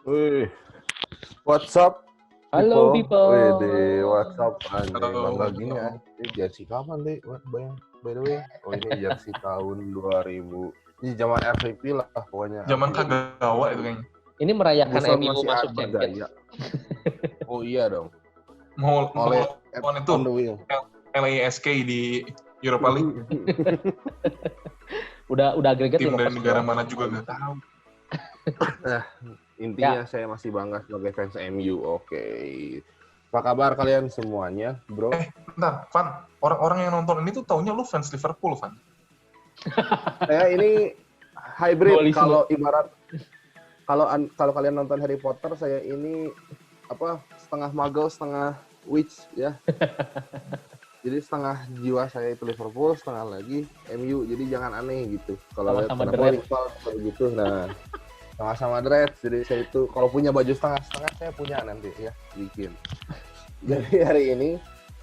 Wih, what's up? Halo people. Wih, what's up? Anjay, Halo. bangga gini ya. Ini jersey kapan deh? By the way. Oh ini jersey tahun 2000. Ini zaman RVP lah pokoknya. Zaman Kagawa itu kayaknya. Ini merayakan Buffon MU masih masuk ada Champions. ya. Oh iya dong. Mau Oleh on itu on the wheel. LASK di Europa League. Udah agregat Tim 15 dari negara gol. mana juga nggak tahu. Intinya saya masih bangga sebagai fans MU. Oke. Apa kabar kalian semuanya, bro? Bentar, Van. Orang-orang yang nonton ini tuh taunya lu fans Liverpool, Van. Saya ini hybrid. Dualisme. Kalau ibarat kalau kalian nonton Harry Potter, saya ini setengah muggle, setengah witch ya. Jadi setengah jiwa saya itu Liverpool, setengah lagi MU. Jadi jangan aneh gitu. Kalau lihat Sama-sama kenapa The Reds. rival seperti gitu. Nah, sama-sama The Reds. Jadi saya itu kalau punya baju setengah-setengah saya punya nanti ya, bikin. Jadi hari ini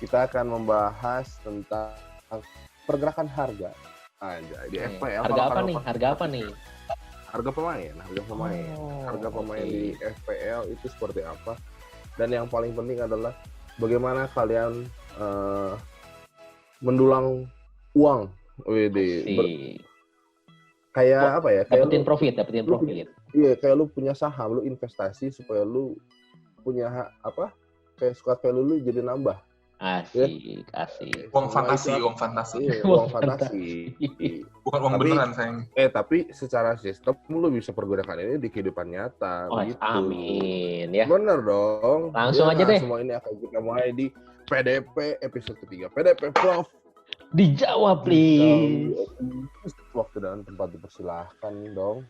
kita akan membahas tentang pergerakan harga. Anjay, di FPL. Harga apa nih? Harga pemain. Harga pemain di FPL itu seperti apa? Dan yang paling penting adalah bagaimana kalian mendulang uang. Kayak apa ya? Dapetin profit. Iya, kayak lu punya saham, lu investasi supaya lu punya kayak suka value lu jadi nambah. Asik. Uang fantasi. Iya, uang fantasi. Bukan uang beneran, sayang. Tapi secara sistem lu bisa pergunakan ini di kehidupan nyata. Oh, gitu. amin ya. Bener dong. Langsung aja deh. Semua ini akan kita mulai di PDP episode ketiga. PDP Prof. Dijawab, please. Waktu dan tempat dipersilahkan dong.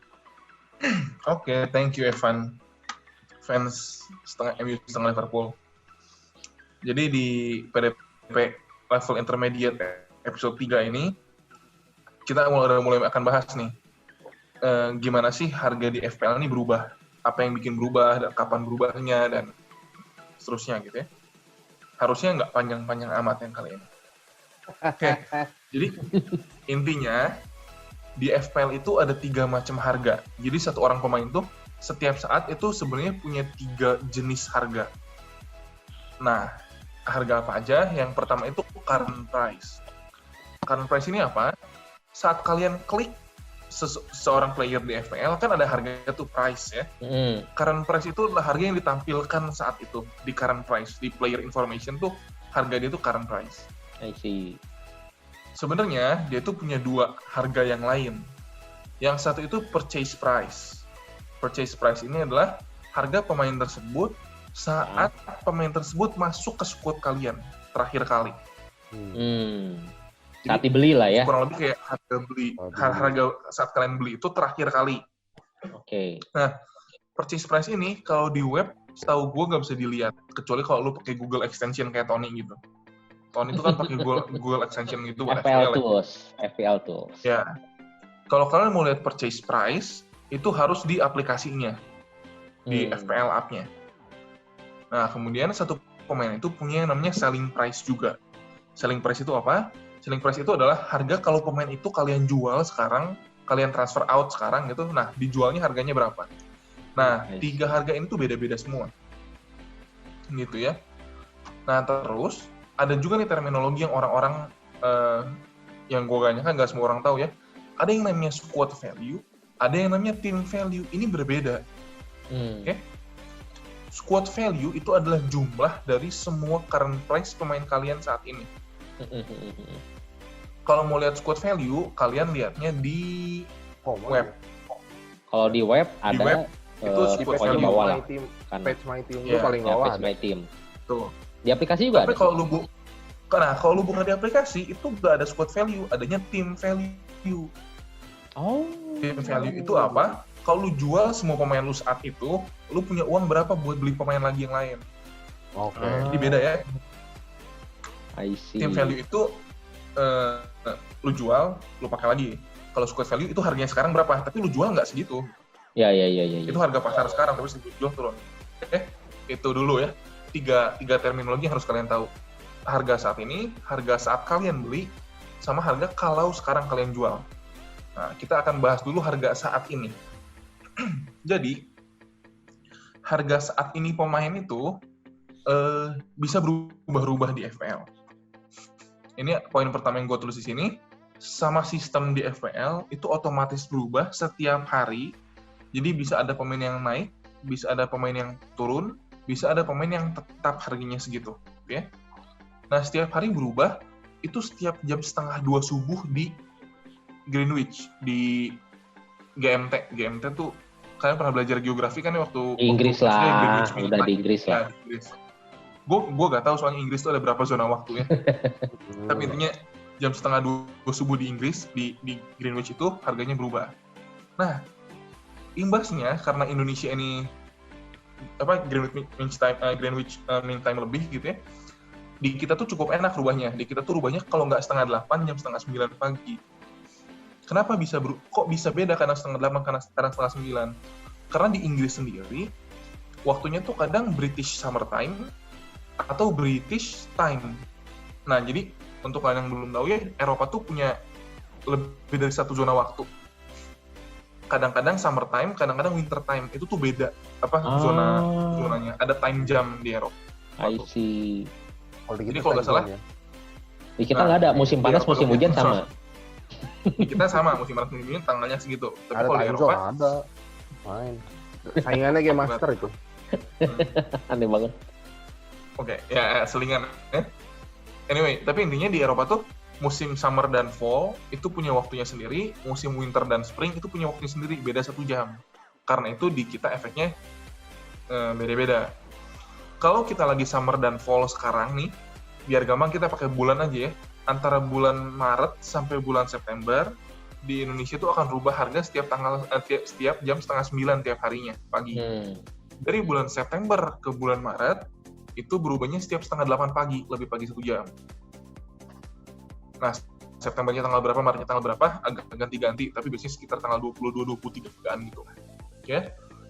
Oke, thank you Evan. Fans setengah MU setengah Liverpool. Jadi di PDP level intermediate episode 3 ini kita mulai akan bahas nih gimana sih harga di FPL ini berubah, apa yang bikin berubah, dan kapan berubahnya dan seterusnya gitu ya. Harusnya nggak panjang-panjang amat yang kali ini. Oke, jadi intinya di FPL itu ada 3 macam harga. Jadi satu orang pemain tuh setiap saat itu sebenarnya punya 3 jenis harga. Nah, harga apa aja? Yang pertama itu current price. Current price ini apa? Saat kalian klik seorang player di FPL kan ada harga tuh price ya. Current price itu adalah harga yang ditampilkan saat itu di current price. Di player information tuh harga dia tuh current price. I see. Sebenarnya dia tuh punya 2 harga yang lain. Yang satu itu purchase price. Purchase price ini adalah harga pemain tersebut saat pemain tersebut masuk ke squad kalian terakhir kali. Saat dibeli lah ya. Kurang lebih kayak harga beli, harga saat kalian beli itu terakhir kali. Oke. Nah, purchase price ini kalau di web, setahu gue nggak bisa dilihat kecuali kalau lu pakai Google extension kayak Tony gitu. Tony itu kan pakai Google extension gitu buat FPL FPL. tools. Ya. Kalau kalian mau lihat purchase price, itu harus di aplikasinya, di FPL app-nya. Nah, kemudian satu pemain itu punya yang namanya selling price juga. Selling price itu apa? Selling price itu adalah harga kalau pemain itu kalian jual sekarang, kalian transfer out sekarang gitu, nah dijualnya harganya berapa. Nah, 3 harga ini tuh beda-beda semua. Gitu ya. Nah, terus ada juga nih terminologi yang orang-orang yang gue kan nggak semua orang tahu ya. Ada yang namanya squad value, ada yang namanya team value. Ini berbeda. Oke? Squad value itu adalah jumlah dari semua current price pemain kalian saat ini. Kalau mau lihat squad value, kalian lihatnya di web. Kalau di web ada di web, itu squad pokoknya value bawah lah. Page my team itu paling bawah. Page my team. Tuh. Di aplikasi juga Tapi ada. kalau lu buka di aplikasi, itu nggak ada squad value, adanya team value. Oh. Team value itu apa? Kalau lu jual semua pemain lu saat itu, lu punya uang berapa buat beli pemain lagi yang lain. Oke. Jadi beda ya. I see. Team value itu lu jual, lu pakai lagi. Kalau squad value itu harganya sekarang berapa? Tapi lu jual nggak segitu. Ya. Itu harga pasar sekarang, tapi sebelum jual turun. Itu dulu ya. Tiga terminologi yang harus kalian tahu. Harga saat ini, harga saat kalian beli, sama harga kalau sekarang kalian jual. Nah, kita akan bahas dulu harga saat ini. Jadi, harga saat ini pemain itu bisa berubah-ubah di FPL. Ini poin pertama yang gue tulis di sini. Sama sistem di FPL itu otomatis berubah setiap hari. Jadi bisa ada pemain yang naik, bisa ada pemain yang turun, bisa ada pemain yang tetap harganya segitu. Oke? Nah, setiap hari berubah, itu setiap jam 1:30 subuh di Greenwich, di GMT. GMT tuh, kalian pernah belajar geografi kan ya waktu... Di Inggris waktu lah, Greenwich Mean udah Time. di Inggris lah. Ya, di Inggris. Gue gak tahu soalnya Inggris tuh ada berapa zona waktu ya. Tapi intinya jam 1:30 subuh di Inggris, di Greenwich itu harganya berubah. Nah, imbasnya karena Indonesia ini Greenwich Mean Time lebih gitu ya, di kita tuh cukup enak rubahnya. Di kita tuh rubahnya kalau nggak 8:30, jam 8:30 pagi. Kenapa kok bisa beda kadang 8:30, kadang 8:30? Karena di Inggris sendiri, waktunya tuh kadang British Summer Time atau British Time. Nah, jadi untuk kalian yang belum tahu ya, Eropa tuh punya lebih dari satu zona waktu. Kadang-kadang summer time, kadang-kadang winter time. Itu tuh beda zonanya. Ada time jam di Eropa. I see. Jadi kalau nggak salah, Di kita nggak ada musim panas, musim hujan sama. Di kita sama, musim panas musim hujan tanggalnya segitu. Tapi Ada kalau di time Eropa, zone, ada. Main. Saingannya Game Master itu. Aneh banget. Oke, ya selingan. Anyway, tapi intinya di Eropa tuh musim summer dan fall itu punya waktunya sendiri, musim winter dan spring itu punya waktunya sendiri, beda 1 jam. Karena itu di kita efeknya beda-beda. Kalau kita lagi summer dan fall sekarang nih, biar gampang kita pakai bulan aja ya. Antara bulan Maret sampai bulan September di Indonesia itu akan rubah harga setiap jam 8:30 tiap harinya pagi. Dari bulan September ke bulan Maret itu berubahnya setiap 7:30 pagi, lebih pagi 1 jam. Nah, Septembernya tanggal berapa, Maretnya tanggal berapa, agak ganti-ganti, tapi biasanya sekitar tanggal 22, 23 gitu. Oke?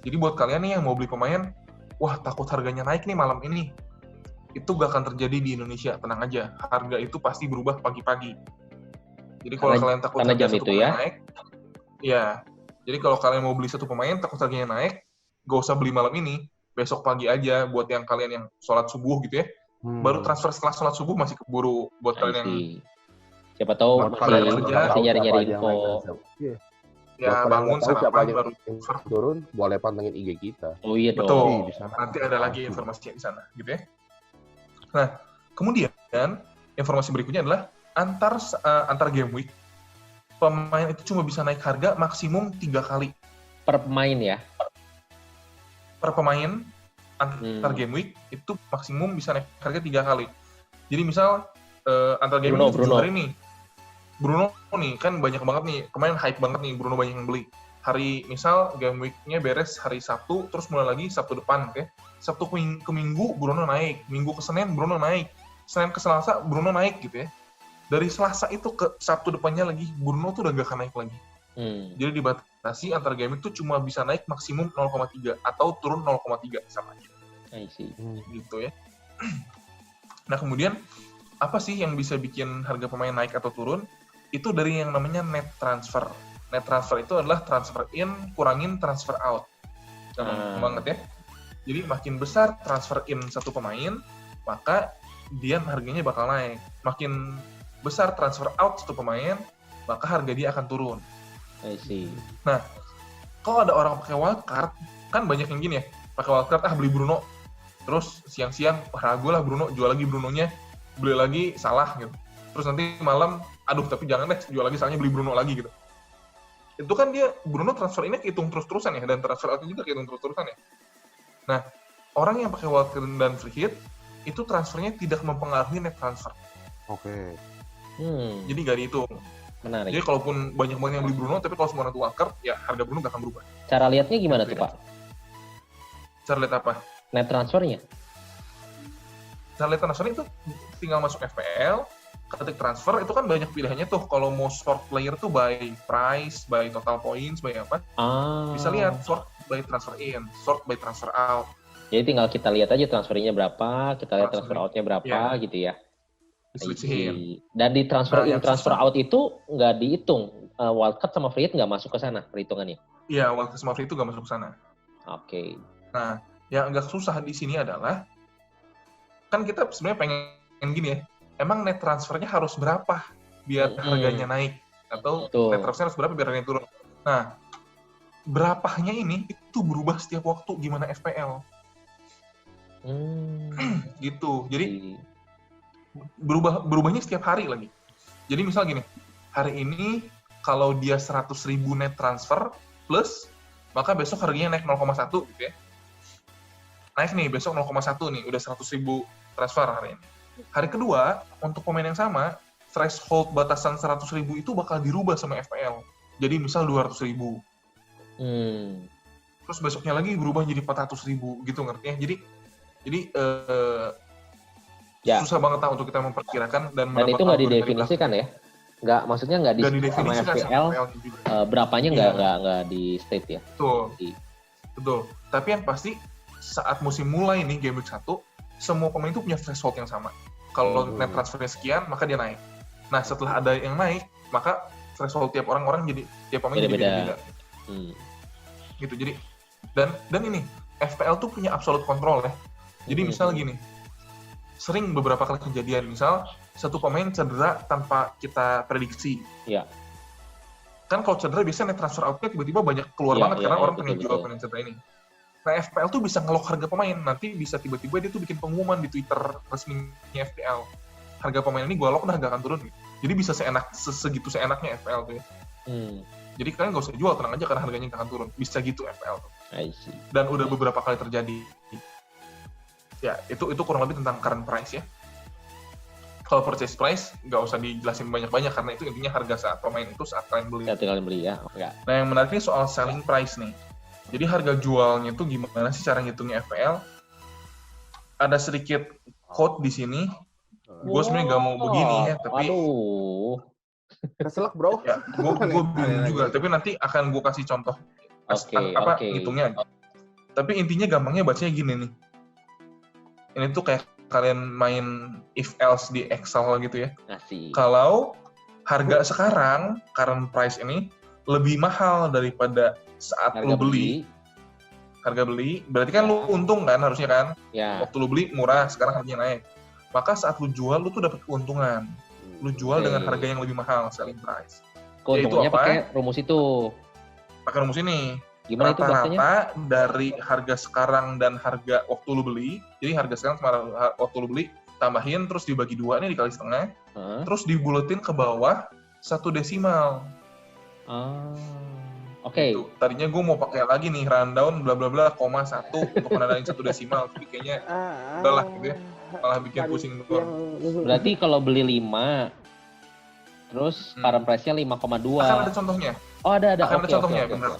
Jadi buat kalian nih yang mau beli pemain, wah takut harganya naik nih malam ini, itu gak akan terjadi di Indonesia, tenang aja. Harga itu pasti berubah pagi-pagi. Jadi kalau kalian takut harga satu pemain naik, ya. Jadi kalau kalian mau beli satu pemain, takut harganya naik, gak usah beli malam ini, besok pagi aja buat yang kalian yang sholat subuh gitu ya. Baru transfer setelah sholat subuh masih keburu buat kalian yang siapa tahu masih nyari-nyari info. Ya bangun sarapan baru turun, boleh pantengin IG kita. Oh iya dong. Betul. Nanti ada lagi informasinya di sana gitu ya. Nah, kemudian informasi berikutnya adalah antar game week pemain itu cuma bisa naik harga maksimum 3 kali. Per pemain ya? Per pemain antar game week itu maksimum bisa naik harga 3 kali. Jadi misal antar game week 7 hari nih. Bruno nih kan banyak banget nih, kemarin hype banget nih Bruno banyak yang beli. Hari misal game week-nya beres hari Sabtu, terus mulai lagi Sabtu depan, oke? Sabtu ke Minggu Bruno naik, Minggu ke Senin Bruno naik, Senin ke Selasa Bruno naik gitu ya. Dari Selasa itu ke Sabtu depannya lagi Bruno tuh udah gak akan naik lagi. Jadi dibatasi antar game week tuh cuma bisa naik maksimum 0,3 atau turun 0,3 sama aja. I see. Gitu ya. Nah kemudian apa sih yang bisa bikin harga pemain naik atau turun? Itu dari yang namanya net transfer. Net transfer itu adalah transfer in kurangin transfer out. Gampang banget ya. Jadi makin besar transfer in satu pemain, maka dia harganya bakal naik. Makin besar transfer out satu pemain, maka harga dia akan turun. I see. Nah, kalau ada orang pakai wildcard, kan banyak yang gini ya, pakai wildcard, beli Bruno, terus siang-siang, ragu lah Bruno, jual lagi Brunonya, beli lagi, salah gitu. Terus nanti malam, aduh tapi jangan deh, jual lagi, soalnya beli Bruno lagi gitu. Itu kan dia, Bruno transfer ini kehitung terus-terusan ya, dan transfer out juga kehitung terus-terusan ya. Nah, orang yang pakai wildcard dan free hit, itu transfernya tidak mempengaruhi net transfer. Oke. Jadi nggak dihitung. Menarik. Jadi kalaupun banyak banget yang beli Bruno, tapi kalau semua itu wildcard, ya harga Bruno nggak akan berubah. Cara lihatnya gimana tuh, Pak? Cara lihat apa? Net transfernya? Cara lihat transfernya itu tinggal masuk FPL, ketik transfer, itu kan banyak pilihannya tuh. Kalau mau sort player tuh by price, by total points, by apa. Bisa lihat sort by transfer in, sort by transfer out. Jadi tinggal kita lihat aja transfernya berapa, kita lihat transfer out-nya berapa gitu ya. Dan di transfer in, transfer out itu nggak dihitung. Wildcard sama free hit nggak masuk ke sana perhitungannya? Iya, wildcard sama free itu nggak masuk ke sana. Oke. Nah, Yang agak susah di sini adalah, kan kita sebenarnya pengen gini ya, emang net transfernya harus berapa biar harganya naik? Atau net transfernya harus berapa biar harganya turun? Nah, berapanya ini itu berubah setiap waktu gimana FPL. Gitu. Jadi berubahnya setiap hari lagi. Jadi misal gini, hari ini kalau dia 100.000 net transfer plus, maka besok harganya naik 0,1 gitu ya. Naik nih, besok 0,1 nih, udah 100.000 transfer hari ini. Hari kedua, untuk pemain yang sama, threshold batasan 100.000 itu bakal dirubah sama FPL. Jadi misal 200.000. Terus besoknya lagi berubah jadi 400.000 gitu, ngerti ya? Jadi susah banget lah untuk kita memperkirakan dan itu nggak didefinisikan ya? Nggak, maksudnya nggak di sama FPL, berapanya nggak di state ya? Betul. Tapi yang pasti saat musim mulai nih game week 1, semua pemain itu punya threshold yang sama. Kalau net transfernya sekian, maka dia naik. Nah, setelah ada yang naik, maka threshold tiap orang jadi tiap pemain jadi beda-beda. Gitu. Jadi dan ini FPL tuh punya absolute control ya. Jadi misal gini, sering beberapa kali kejadian, misal satu pemain cedera tanpa kita prediksi. Iya. Kan kalau cedera biasanya net transfer outnya tiba-tiba banyak keluar banget karena orang pengen jual pemain cedera ini. Nah, FPL tuh bisa ngelok harga pemain. Nanti bisa tiba-tiba dia tuh bikin pengumuman di Twitter resminya FPL. Harga pemain ini gue lock udah gak akan turun. Jadi bisa segitu seenaknya FPL tuh ya. Jadi kalian gak usah jual, tenang aja karena harganya gak akan turun. Bisa gitu FPL tuh. Dan udah beberapa kali terjadi. Ya, itu kurang lebih tentang current price ya. Kalau purchase price, nggak usah dijelasin banyak-banyak, karena itu intinya harga saat pemain itu saat kalian beli. Saat kalian beli ya. Nah, yang menarik ini soal selling price nih. Jadi harga jualnya itu gimana sih cara ngitungnya FPL? Ada sedikit quote di sini. Gue sebenarnya nggak mau begini ya, tapi... Keselak, bro. Ya, gue bingung juga, tapi nanti akan gue kasih contoh. Ngitungnya. Tapi intinya gampangnya bacanya gini nih. Ini tuh kayak kalian main if else di Excel gitu ya. Kalau harga sekarang, current price ini lebih mahal daripada saat lu beli. Harga beli, berarti kan lu untung kan harusnya kan? Ya. Waktu lu beli murah, sekarang harganya naik. Maka saat lu jual, lu tuh dapat keuntungan. Lu jual dengan harga yang lebih mahal, selling price. Keuntungannya pakai rumus itu. Pakai rumus ini. Gimana itu bahasanya? Rata-rata dari harga sekarang dan harga waktu lu beli, jadi harga sekarang sama waktu lu beli, tambahin terus dibagi 2 nih dikali setengah, terus dibuletin ke bawah 1 desimal. Gitu. Tadinya gue mau pakai lagi nih rundown bla bla bla, 1 untuk menandain 1 desimal, tapi kayaknya udahlah gitu ya, malah bikin pusing doang. Berarti kalau beli 5, terus current price-nya 5,2. Akan ada contohnya. Oh, ada. Akan ada contohnya, benar.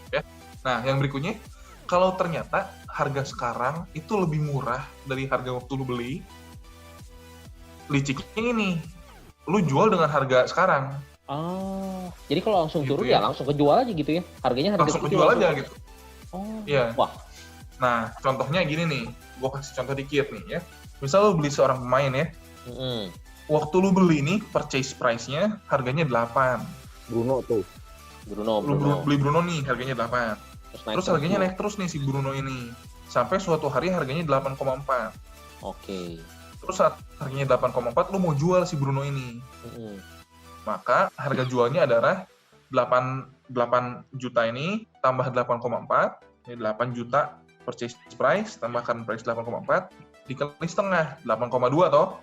Ya. Nah, yang berikutnya, kalau ternyata harga sekarang itu lebih murah dari harga waktu lu beli, liciknya ini, lu jual dengan harga sekarang. Jadi kalau langsung turun ya langsung kejual aja gitu ya? Harganya langsung kejual aja gitu. Iya. Wah. Nah, contohnya gini nih, gue kasih contoh dikit nih ya. Misal lu beli seorang pemain ya, waktu lu beli nih, purchase price-nya harganya 8. Bruno tuh. Bruno. Beli Bruno nih, harganya 8. Terus harganya naik terus nih si Bruno ini. Sampai suatu hari harganya 8,4. Terus saat harganya 8,4, lu mau jual si Bruno ini. Maka harga jualnya adalah 8 juta ini tambah 8,4. Ini 8 juta purchase price, tambah current price 8,4. Dikali setengah, 8,2 toh.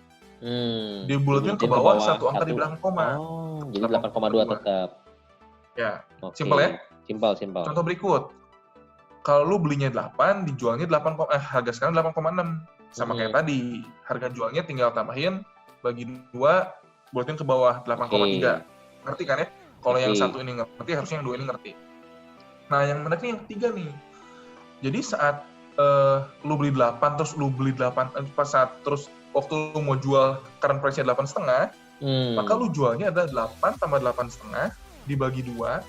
Dibulatin ke bawah satu angka di belakang koma. Jadi 8,2 tetap. Ya, simpel ya? Simpel. Contoh berikut. Kalau lu belinya 8, dijualnya harga sekarang 8,6. Sama kayak tadi, harga jualnya tinggal tambahin, bagi 2, bulatin ke bawah, 8,3. Ngerti kan ya? Kalau yang satu ini ngerti, harusnya yang 2 ini ngerti. Nah, yang menarik yang 3 nih. Jadi saat lu beli 8, terus lu beli 8, terus waktu lu mau jual current price-nya 8,5, maka lu jualnya ada 8 tambah 8,5, dibagi 2,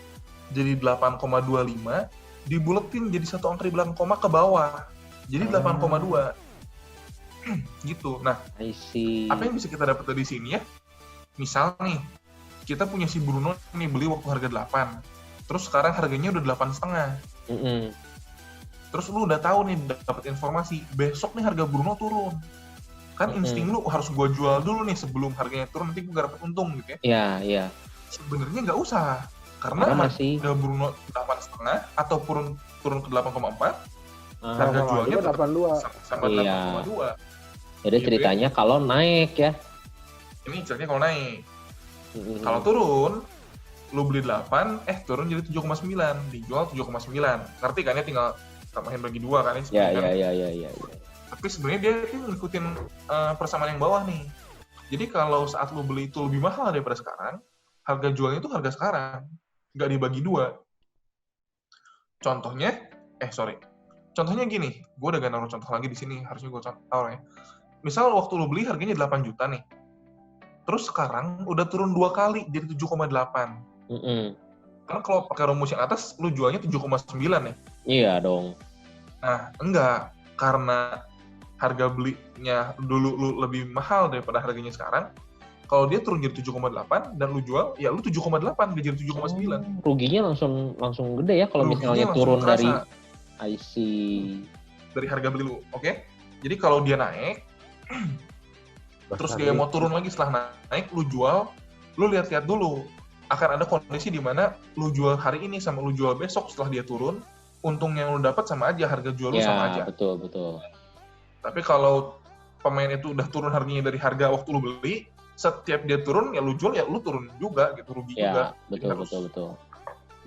jadi 8,25, dibuletin jadi satu angka di belakang koma ke bawah. Jadi 8,2. Gitu. Nah, apa yang bisa kita dapat dari sini ya? Misal nih, kita punya si Bruno nih beli waktu harga 8. Terus sekarang harganya udah 8,5. terus lu udah tahu nih, dapat informasi besok nih harga Bruno turun, kan insting lu harus gua jual dulu nih sebelum harganya turun, nanti gua dapat untung gitu ya. Iya. Sebenarnya nggak usah, karena masih harga Bruno 8,5 atau turun ke 8,4, harga Sama jualnya juga 82. sama Iya. 8,2. Jadi Gitu ceritanya kalau naik ya. Ini ceritanya kalau naik. Kalau turun, lu beli 8, turun jadi 7,9, dijual 7,9. Ngerti kan ya, tinggal tambahin bagi 2 kan ini sebenarnya. Iya. Tapi sebenarnya dia itu ngikutin persamaan yang bawah nih. Jadi kalau saat lu beli itu lebih mahal daripada sekarang, harga jualnya itu harga sekarang, nggak dibagi 2. Contohnya gini, gue udah gak naruh contoh lagi di sini, harusnya gue taruh ya. Misal waktu lu beli harganya 8 juta nih, terus sekarang udah turun 2 kali jadi 7,8. Karena kalau pakai rumus yang atas, lu jualnya 7,9 ya? Iya dong. Nah, enggak. Karena harga belinya dulu lu lebih mahal daripada harganya sekarang, kalau dia turun jadi 7,8 dan lu jual, ya lu 7,8, gak jadi 7,9. Ruginya langsung gede ya kalau misalnya turun dari IC. Dari harga beli lu, oke? Jadi kalau dia naik, terus dia mau turun lagi setelah naik, lu jual, lu lihat-lihat dulu. Akan ada kondisi di mana lu jual hari ini sama lu jual besok setelah dia turun, untung yang lu dapat sama aja, harga jual lu sama aja. Ya, betul. Tapi kalau pemain itu udah turun harganya dari harga waktu lu beli, setiap dia turun ya lu jual ya lu turun juga gitu, rugi juga. Ya, betul.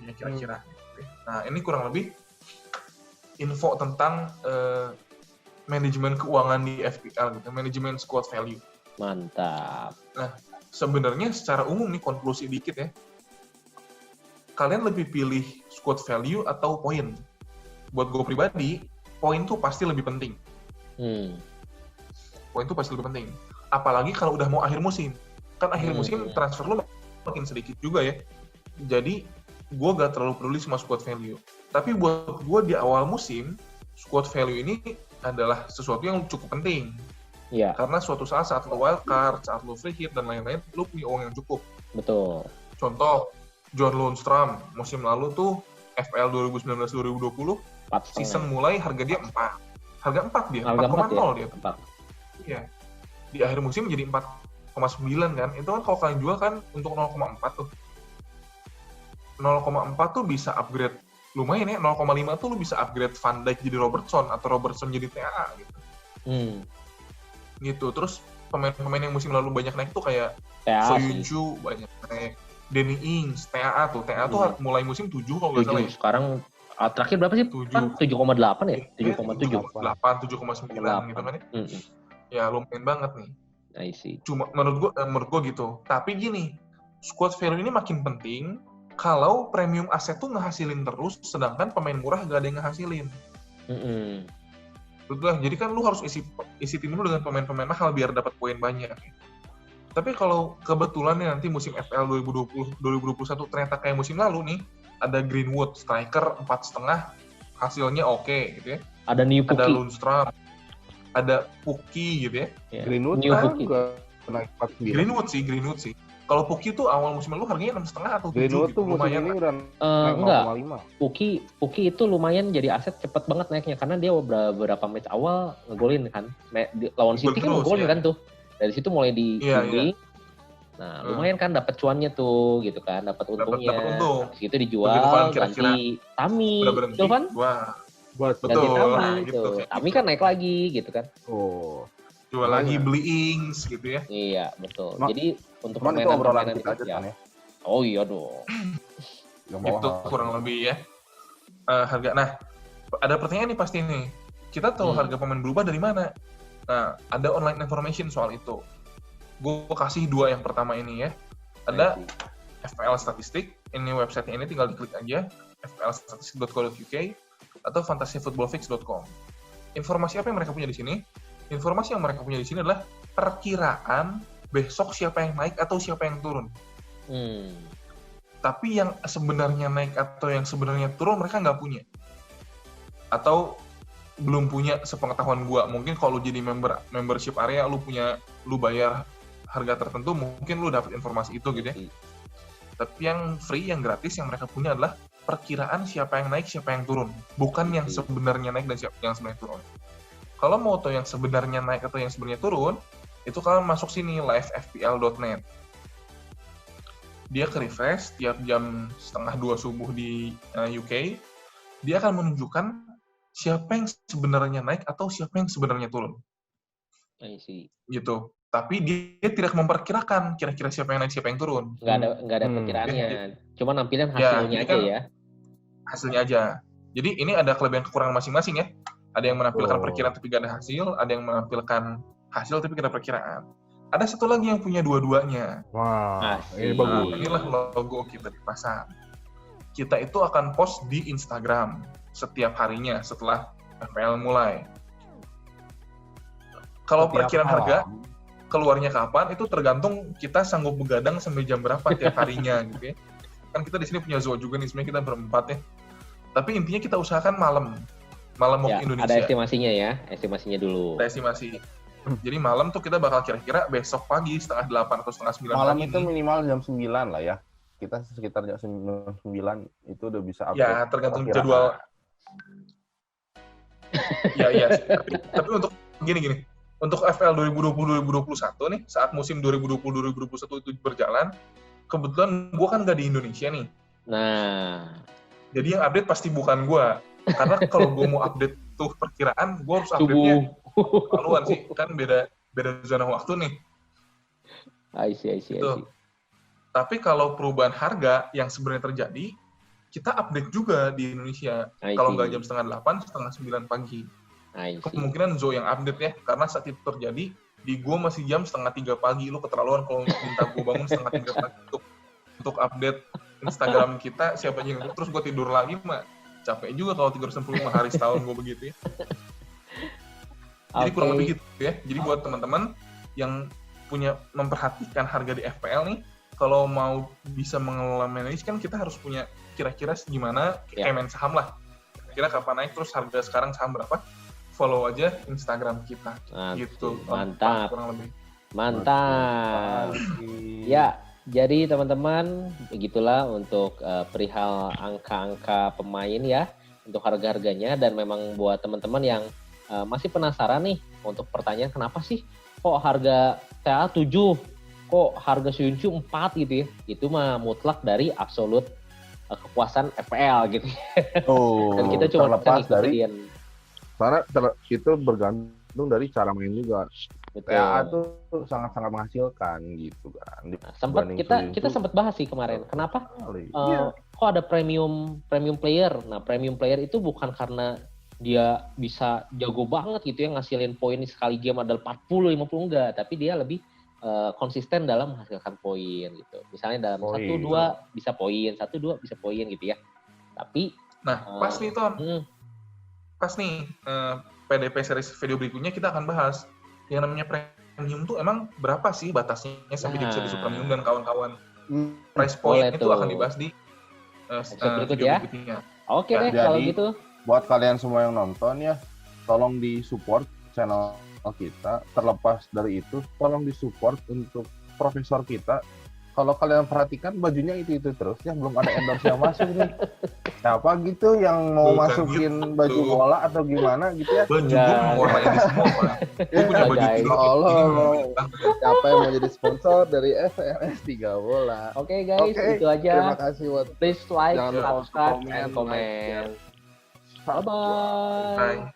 Ya kira-kira. Nah, ini kurang lebih info tentang manajemen keuangan di FPL gitu, manajemen squad value. Mantap. Nah, sebenarnya secara umum nih, konklusi dikit ya. Kalian lebih pilih squad value atau poin? Buat gue pribadi, poin tuh pasti lebih penting. Poin tuh pasti lebih penting. Apalagi kalau udah mau akhir musim. Kan akhir musim transfer lu makin sedikit juga ya. Jadi, gue gak terlalu peduli sama squad value. Tapi buat gue di awal musim, squad value ini adalah sesuatu yang cukup penting. Iya. Karena suatu saat lu wildcard, saat lu free hit, dan lain-lain, lu punya uang yang cukup. Betul. Contoh, John Lundstram, musim lalu tuh, FPL 2019-2020, season mulai harga dia 4. Harga 4 dia, 4,0 dia. 4. Iya. Di akhir musim jadi 4,9 kan. Itu kan kalau kalian jual kan untuk 0,4 tuh. 0,4 tuh bisa upgrade. Lumayan ya, 0,5 tuh lu bisa upgrade Van Dijk jadi Robertson, atau Robertson jadi TAA gitu. Gitu. Terus pemain-pemain yang musim lalu banyak naik tuh kayak Soyuncu banyak naik. Danny Ings, TAA tuh. TAA tuh mulai musim 7 kalau nggak salah ya. Sekarang terakhir berapa sih? 7,8 ya? 7,7. 8, 7,9 gitu kan ya. Ya lumayan banget nih. I see. Cuma menurut gua gitu. Tapi gini, squad value ini makin penting kalau premium aset tuh ngehasilin terus, sedangkan pemain murah gak ada yang ngehasilin. Betul. Jadi kan lu harus isi tim lu dengan pemain-pemain mahal biar dapat poin banyak. Tapi kalau kebetulan nih nanti musim FPL 2020-2021 ternyata kayak musim lalu nih, ada Greenwood striker 4,5 hasilnya oke gitu ya. Ada New Puki. Ada Lundstram, ada Puki gitu ya. Greenwood New kan Puki. naik 49. Greenwood sih. Kalau Puki tuh awal musim lalu harganya 6,5 atau 7 Greenwood gitu. tuh musim Lumayan ini udah naik enggak. 0,5. Puki itu lumayan jadi aset cepet banget naiknya karena dia beberapa match awal ngegolin kan. Lawan City kan ngegolin kan tuh. Dari situ mulai di tinggi. Nah, lumayan kan dapat cuannya tuh gitu kan, dapat untungnya. Dapat untung. Habis itu dijual ganti Tami. Betul kan? Wah. Ganti Tami gitu. Tami kan naik lagi gitu kan. Jual lagi, beli Ings gitu ya. Iya, betul. Jadi untuk itu obrolan kita aja kan ya. Oh iya dong. Itu kurang lebih ya. Harga. Nah, ada pertanyaan nih pasti nih. Kita tahu harga pemain berubah dari mana? Nah, ada online information soal itu. Gue kasih 2 yang pertama ini ya. Ada FPL Statistik. Ini website ini tinggal diklik aja. fplstatistik.co.uk atau fantasyfootballfix.com. Informasi apa yang mereka punya di sini? Informasi yang mereka punya di sini adalah perkiraan besok siapa yang naik atau siapa yang turun. Tapi yang sebenarnya naik atau yang sebenarnya turun mereka nggak punya. Atau belum punya sepengetahuan gua. Mungkin kalau lu jadi membership area, lu bayar harga tertentu, mungkin lu dapat informasi itu gitu ya. Tapi yang free, yang gratis, yang mereka punya adalah perkiraan siapa yang naik, siapa yang turun. Bukan yang sebenarnya naik dan siapa yang sebenarnya turun. Kalau mau tahu yang sebenarnya naik atau yang sebenarnya turun, itu kalian masuk sini, livefpl.net. Dia ke refresh tiap jam 1:30 subuh di UK. Dia akan menunjukkan siapa yang sebenarnya naik atau siapa yang sebenarnya turun. I see. Gitu. Tapi dia tidak memperkirakan kira-kira siapa yang naik, siapa yang turun. Nggak ada perkiraannya. Cuma nampilin hasilnya aja kan, ya. Hasilnya aja. Jadi ini ada kelebihan kekurangan masing-masing ya. Ada yang menampilkan perkiraan tapi nggak ada hasil, ada yang menampilkan hasil tapi nggak ada perkiraan. Ada satu lagi yang punya dua-duanya. Wah, ini Nah, bagus. inilah logo kita dipasang. Kita itu akan post di Instagram setiap harinya setelah FPL mulai. Kalau perkiraan harga keluarnya kapan itu tergantung kita sanggup begadang sampai jam berapa tiap harinya gitu ya. Kan kita di sini punya Zo juga nih, sebenarnya kita berempat ya. Tapi intinya kita usahakan malam waktu Ya, Indonesia. ada estimasinya ya, estimasinya dulu. Ada estimasi. Jadi malam tuh kita bakal kira-kira besok pagi 8:30 atau 8:30 Malam pagi itu nih. minimal jam 9 lah ya. Kita sekitar jam 9 itu udah bisa update. Ya, tergantung perkiraan. jadwal. Ya. Tapi untuk gini. Untuk FPL 2020-2021 nih, saat musim 2020-2021 itu berjalan, kebetulan gue kan nggak di Indonesia nih. Nah, Jadi yang update pasti bukan gue. Karena kalau gue mau update tuh perkiraan, gue harus update-nya maluan sih. Kan beda zona waktu nih. I see. Gitu. Tapi kalau perubahan harga yang sebenarnya terjadi, kita update juga di Indonesia. Kalau nggak jam 7:30, 8:30 pagi. Kemungkinan Zo yang update ya, karena saat itu terjadi, di gue masih jam 2:30 pagi. Lu keterlaluan kalau minta gue bangun 2:30 pagi untuk update Instagram kita, siapa yang terus gue tidur lagi, mah capek juga kalau tidur 10 hari setahun gue begitu ya. Jadi kurang lebih gitu ya. Jadi buat teman-teman yang punya memperhatikan harga di FPL nih, kalau mau bisa mengelola manage kan kita harus punya kira-kira gimana kayak main saham lah. Kira kapan naik, terus harga sekarang saham berapa? Follow aja Instagram kita. Gitu. Mantap. Kurang lebih. Mantap. Ya, jadi teman-teman begitulah untuk perihal angka-angka pemain ya, untuk harga-harganya. Dan memang buat teman-teman yang masih penasaran nih untuk pertanyaan kenapa sih kok harga TA 7, kok harga Suyuncu 4 gitu ya. Itu mah mutlak dari absolut kepuasan FPL gitu. Dan kita cuma terlepas dari ngikutin. karena itu bergantung dari cara main juga. TA tuh sangat-sangat menghasilkan gitu kan. Sempat kita sempat bahas sih kemarin. Kenapa? Kok ada premium player? Nah, premium player itu bukan karena dia bisa jago banget gitu ya ngasilin poin sekali game ada 40 50 enggak, tapi dia lebih konsisten dalam menghasilkan poin gitu. Misalnya dalam 1-2 bisa poin, 1-2 bisa poin gitu ya. Tapi pas nih Ton. Pas nih PDP series video berikutnya kita akan bahas yang namanya premium tuh emang berapa sih batasnya sampai dia bisa disebut premium dan kawan-kawan. Price point itu akan dibahas di berikut ya. Berikutnya. Oke deh kalau gitu. Buat kalian semua yang nonton ya, tolong di-support channel kita. Terlepas dari itu, tolong di-support untuk profesor kita. Kalau kalian perhatikan bajunya itu terus ya, belum ada endorse yang masuk nih. Siapa gitu yang mau masukin baju bola atau gimana gitu ya? Baju gue mau warnain di semua, Pak. Gue punya baju tiga. Allah, siapa yang mau jadi sponsor dari FLS 3 bola? Oke guys, itu aja. Terima kasih buat please like, subscribe, and comment. Bye-bye. Bye.